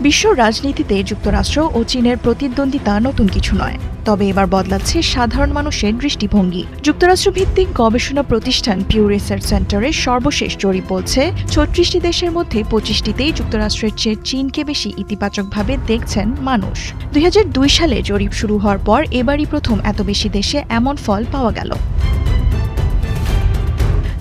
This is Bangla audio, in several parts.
বিশ্ব রাজনীতিতে যুক্তরাষ্ট্র ও চীনের প্রতিদ্বন্দ্বিতা নতুন কিছু নয়, তবে এবার বদলাচ্ছে সাধারণ মানুষের দৃষ্টিভঙ্গি। যুক্তরাষ্ট্রভিত্তিক গবেষণা প্রতিষ্ঠান পিউ রিসার্চ সেন্টারের সর্বশেষ জরিপ বলছে ৩৬টি দেশের মধ্যে ২৫টিতেই যুক্তরাষ্ট্রের চেয়ে চীনকে বেশি ইতিবাচকভাবে দেখছেন মানুষ। ২০০২ সালে জরিপ শুরু হওয়ার পর এবারই প্রথম এত বেশি দেশে এমন ফল পাওয়া গেল।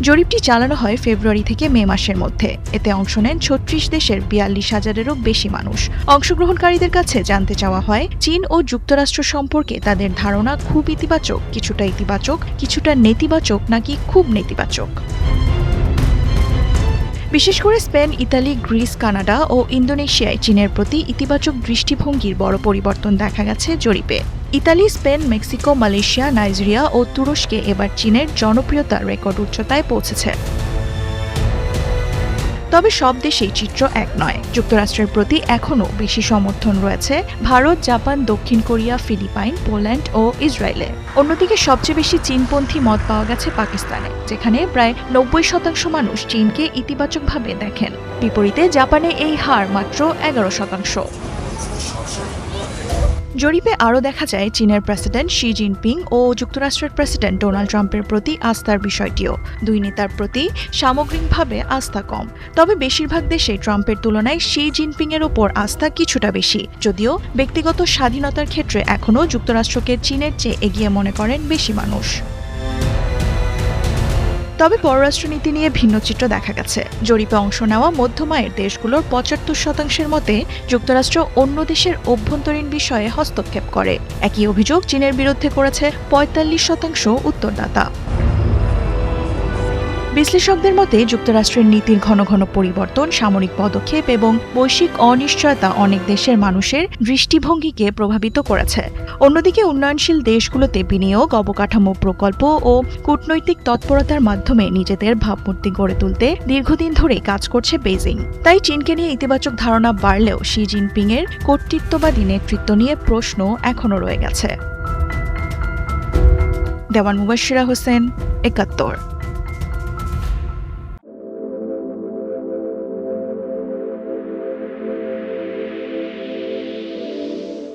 জরিপটি চালানো হয় ফেব্রুয়ারি থেকে মে মাসের মধ্যে। এতে অংশ নেন ৩৬ দেশের ৪২,০০০-এরও বেশি মানুষ। অংশগ্রহণকারীদের কাছে জানতে চাওয়া হয় চীন ও যুক্তরাষ্ট্র সম্পর্কে তাদের ধারণা খুব ইতিবাচক, কিছুটা নেতিবাচক নাকি খুব নেতিবাচক। বিশেষ করে স্পেন, ইতালি, গ্রিস, কানাডা ও ইন্দোনেশিয়ায় চীনের প্রতি ইতিবাচক দৃষ্টিভঙ্গির বড় পরিবর্তন দেখা গেছে জরিপে। Italy, Spain, Mexico, Malaysia, Nigeria ও তুরস্কে এবার চীনের জনপ্রিয়তার রেকর্ড উচ্চতায় পৌঁছেছে। তবে সব দেশেই চিত্র এক নয়। যুক্তরাষ্ট্রের প্রতি এখনও বেশি সমর্থন রয়েছে ভারত, জাপান, দক্ষিণ কোরিয়া, ফিলিপাইন, পোল্যান্ড ও ইসরায়েলে। অন্যদিকে সবচেয়ে বেশি চীনপন্থী মত পাওয়া গেছে পাকিস্তানে, যেখানে প্রায় ৯০% মানুষ চীনকে ইতিবাচকভাবে দেখেন। বিপরীতে জাপানে এই হার মাত্র ১১%। জরিপে আরও দেখা যায় চীনের প্রেসিডেন্ট শি জিনপিং ও যুক্তরাষ্ট্রের প্রেসিডেন্ট ডোনাল্ড ট্রাম্পের প্রতি আস্থার বিষয়টিও। দুই নেতার প্রতি সামগ্রিকভাবে আস্থা কম, তবে বেশিরভাগ দেশে ট্রাম্পের তুলনায় শি জিনপিংয়ের ওপর আস্থা কিছুটা বেশি, যদিও ব্যক্তিগত স্বাধীনতার ক্ষেত্রে এখনও যুক্তরাষ্ট্রকে চীনের চেয়ে এগিয়ে মনে করেন বেশি মানুষ। তবে পররাষ্ট্রনীতি নিয়ে ভিন্ন চিত্র দেখা গেছে। জরিপে অংশ নেওয়া মধ্যমায়ের দেশগুলোর ৭৫%-এর মতে যুক্তরাষ্ট্র অন্য দেশের অভ্যন্তরীণ বিষয়ে হস্তক্ষেপ করে। একই অভিযোগ চীনের বিরুদ্ধে করেছে ৪৫% উত্তরদাতা। বিশ্লেষকদের মতে যুক্তরাষ্ট্রের নীতির ঘন ঘন পরিবর্তন, সামরিক পদক্ষেপ এবং বৈশ্বিক অনিশ্চয়তা অনেক দেশের মানুষের দৃষ্টিভঙ্গিকে প্রভাবিত করেছে। অন্যদিকে উন্নয়নশীল দেশগুলোতে বিনিয়োগ, অবকাঠামো প্রকল্প ও কূটনৈতিক তৎপরতার মাধ্যমে নিজেদের ভাবমূর্তি গড়ে তুলতে দীর্ঘদিন ধরেই কাজ করছে বেইজিং। তাই চীনকে নিয়ে ইতিবাচক ধারণা বাড়লেও শি জিনপিংয়ের কর্তৃত্ববাদী নেতৃত্ব নিয়ে প্রশ্ন এখনও রয়ে গেছে। দেওয়ান মুবাশশিরা হোসেন, ৭১।